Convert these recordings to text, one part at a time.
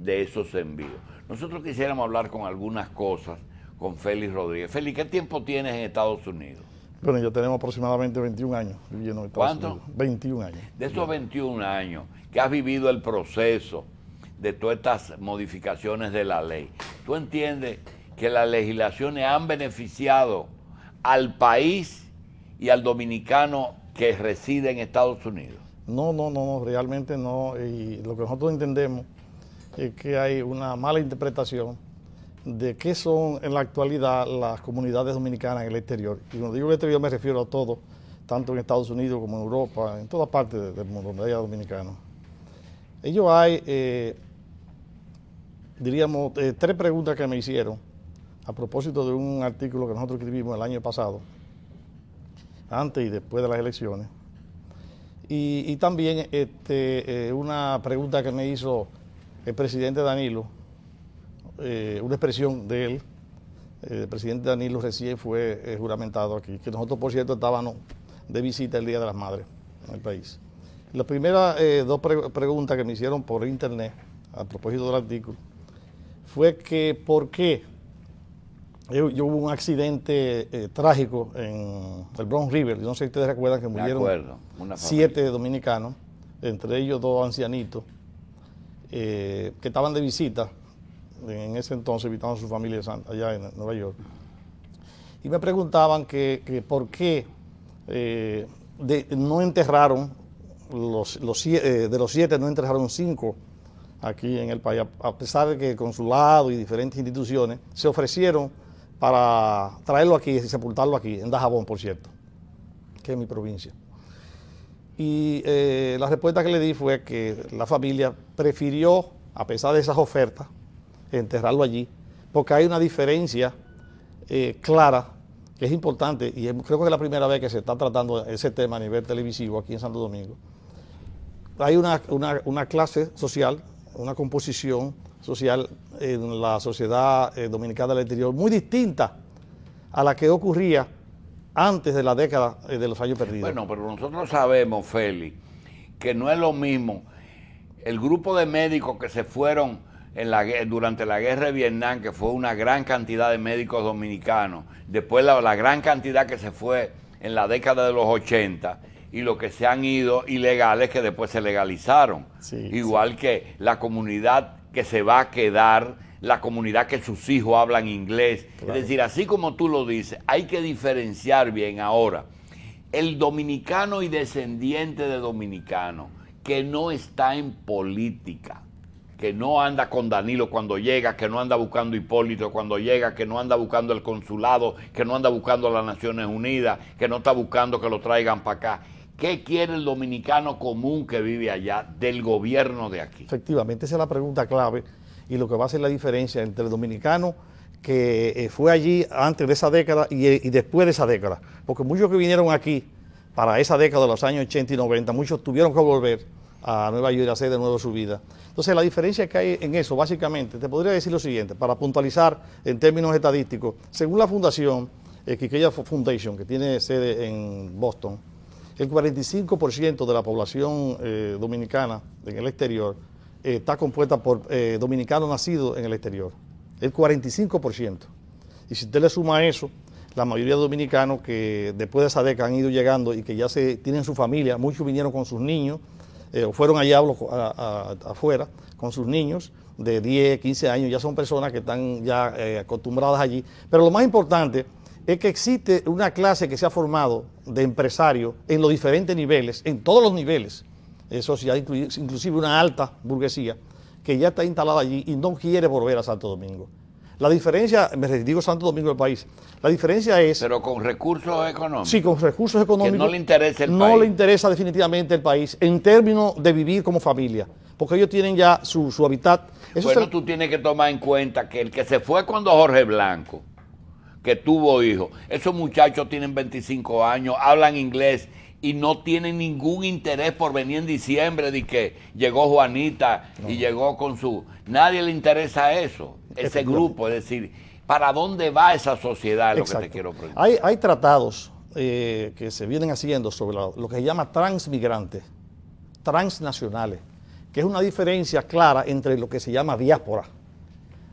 de esos envíos. Nosotros quisiéramos hablar con algunas cosas con Félix Rodríguez. Félix, ¿qué tiempo tienes en Estados Unidos? Bueno, ya tenemos aproximadamente 21 años viviendo en Estados Unidos. 21 años. De esos 21 años que has vivido el proceso de todas estas modificaciones de la ley, ¿tú entiendes que las legislaciones han beneficiado al país y al dominicano que reside en Estados Unidos? No, realmente no. Y lo que nosotros entendemos es que hay una mala interpretación de qué son en la actualidad las comunidades dominicanas en el exterior. Y cuando digo el exterior me refiero a todo, tanto en Estados Unidos como en Europa, en toda parte del mundo donde haya dominicanos. Ellos hay, diríamos, tres preguntas que me hicieron a propósito de un artículo que nosotros escribimos el año pasado, antes y después de las elecciones. Y también una pregunta que me hizo el presidente Danilo, una expresión de él. El presidente Danilo recién fue juramentado aquí, que nosotros, por cierto, estábamos de visita el Día de las Madres en el país. Las primeras dos preguntas que me hicieron por internet, a propósito del artículo, fue que por qué hubo un accidente trágico en el Bronx River. Yo no sé si ustedes recuerdan que murieron 7 dominicanos, entre ellos 2 ancianitos, que estaban de visita. En ese entonces visitaban a su familia allá en Nueva York. Y me preguntaban que por qué no enterraron, de los 7 no enterraron 5 aquí en el país, a pesar de que el consulado y diferentes instituciones se ofrecieron para traerlo aquí y sepultarlo aquí, en Dajabón, por cierto, que es mi provincia. Y la respuesta que le di fue que la familia prefirió, a pesar de esas ofertas, enterrarlo allí, porque hay una diferencia clara, que es importante, y creo que es la primera vez que se está tratando ese tema a nivel televisivo aquí en Santo Domingo. Hay una clase social, una composición social en la sociedad dominicana del exterior muy distinta a la que ocurría antes de la década de los años perdidos. Bueno, pero nosotros sabemos, Félix, que no es lo mismo el grupo de médicos que se fueron durante la guerra de Vietnam, que fue una gran cantidad de médicos dominicanos, después la gran cantidad que se fue en la década de los 80, y los que se han ido ilegales que después se legalizaron. Sí, igual sí. Que la comunidad que se va a quedar, la comunidad que sus hijos hablan inglés. Claro. Es decir, así como tú lo dices, hay que diferenciar bien ahora. El dominicano y descendiente de dominicano que no está en política, que no anda con Danilo cuando llega, que no anda buscando Hipólito cuando llega, que no anda buscando el consulado, que no anda buscando las Naciones Unidas, que no está buscando que lo traigan para acá. ¿Qué quiere el dominicano común que vive allá del gobierno de aquí? Efectivamente, esa es la pregunta clave y lo que va a hacer la diferencia entre el dominicano que fue allí antes de esa década y después de esa década. Porque muchos que vinieron aquí para esa década de los años 80 y 90, muchos tuvieron que volver a Nueva York y hacer de nuevo su vida. Entonces, la diferencia que hay en eso, básicamente, te podría decir lo siguiente, para puntualizar en términos estadísticos, según la fundación, Quisqueya Foundation, que tiene sede en Boston, el 45% de la población dominicana en el exterior está compuesta por dominicanos nacidos en el exterior, el 45%. Y si usted le suma a eso, la mayoría de dominicanos que después de esa década han ido llegando y que ya tienen su familia, muchos vinieron con sus niños, fueron allá afuera con sus niños de 10, 15 años, ya son personas que están ya acostumbradas allí. Pero lo más importante es que existe una clase que se ha formado de empresarios en los diferentes niveles, en todos los niveles sociales, inclusive una alta burguesía, que ya está instalada allí y no quiere volver a Santo Domingo. La diferencia, me digo Santo Domingo del país, la diferencia es... Pero con recursos económicos. Sí, con recursos económicos. Que no le interesa el país. No le interesa definitivamente el país en términos de vivir como familia, porque ellos tienen ya su hábitat. Bueno, tú tienes que tomar en cuenta que el que se fue cuando Jorge Blanco, que tuvo hijos, esos muchachos tienen 25 años, hablan inglés y no tienen ningún interés por venir en diciembre de que llegó Juanita y llegó con su... Nadie le interesa eso, ese grupo, es decir, ¿para dónde va esa sociedad? Es lo que te quiero preguntar. Hay tratados que se vienen haciendo sobre lo que se llama transmigrantes, transnacionales, que es una diferencia clara entre lo que se llama diáspora.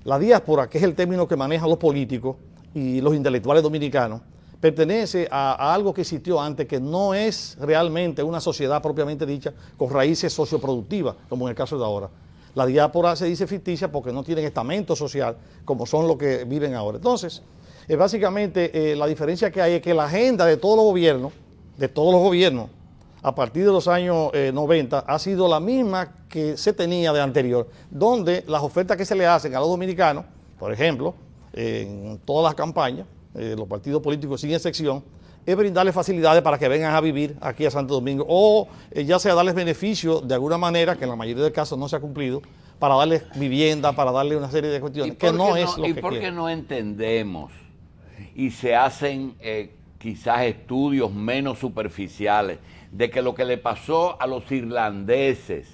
La diáspora, que es el término que manejan los políticos y los intelectuales dominicanos, pertenece a algo que existió antes, que no es realmente una sociedad propiamente dicha con raíces socioproductivas, como en el caso de ahora. La diáspora se dice ficticia porque no tienen estamento social como son los que viven ahora. Entonces, básicamente la diferencia que hay es que la agenda de todos los gobiernos, a partir de los años 90, ha sido la misma que se tenía de anterior, donde las ofertas que se le hacen a los dominicanos, por ejemplo, en todas las campañas, los partidos políticos sin excepción, es brindarles facilidades para que vengan a vivir aquí a Santo Domingo, o ya sea darles beneficios de alguna manera, que en la mayoría de casos no se ha cumplido, para darles vivienda, para darles una serie de cuestiones, que no es lo que quieren. ¿Y por qué no entendemos y se hacen quizás estudios menos superficiales de que lo que le pasó a los irlandeses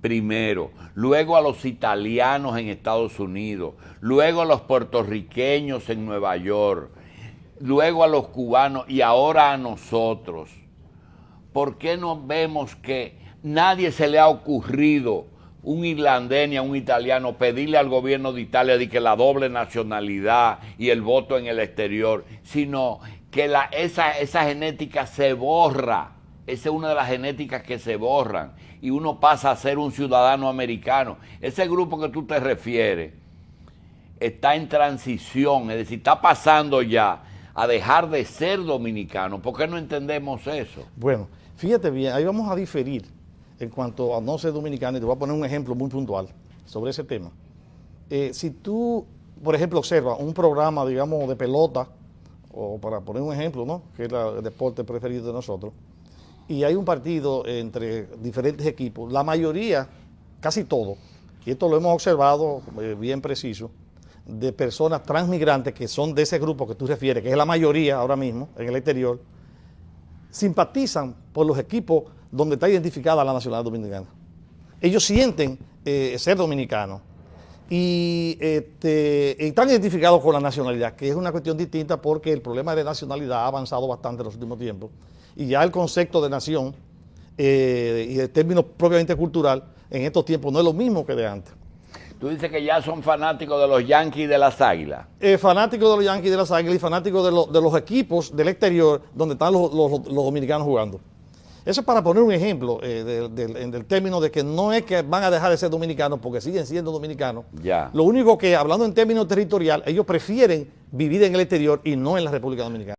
primero, luego a los italianos en Estados Unidos, luego a los puertorriqueños en Nueva York, luego a los cubanos y ahora a nosotros? ¿Por qué no vemos que nadie se le ha ocurrido, un irlandés ni a un italiano, pedirle al gobierno de Italia de que la doble nacionalidad y el voto en el exterior, sino que esa genética se borra? Esa es una de las genéticas que se borran y uno pasa a ser un ciudadano americano. Ese grupo que tú te refieres está en transición, es decir, está pasando ya a dejar de ser dominicano. ¿Por qué no entendemos eso? Bueno, fíjate bien, ahí vamos a diferir en cuanto a no ser dominicano, y te voy a poner un ejemplo muy puntual sobre ese tema. Si tú, por ejemplo, observas un programa, digamos, de pelota, o para poner un ejemplo, ¿no?, que es el deporte preferido de nosotros, y hay un partido entre diferentes equipos, la mayoría, casi todo, y esto lo hemos observado bien preciso, de personas transmigrantes que son de ese grupo que tú refieres, que es la mayoría ahora mismo en el exterior, simpatizan por los equipos donde está identificada la nacionalidad dominicana. Ellos sienten ser dominicanos y están identificados con la nacionalidad, que es una cuestión distinta porque el problema de nacionalidad ha avanzado bastante en los últimos tiempos y ya el concepto de nación y el término propiamente cultural en estos tiempos no es lo mismo que de antes. Tú dices que ya son fanáticos de los Yankees y de las Águilas. Fanáticos de los Yankees y de las Águilas y fanáticos de los equipos del exterior donde están los dominicanos jugando. Eso es para poner un ejemplo del término de que no es que van a dejar de ser dominicanos porque siguen siendo dominicanos. Ya. Lo único que, hablando en términos territorial, ellos prefieren vivir en el exterior y no en la República Dominicana.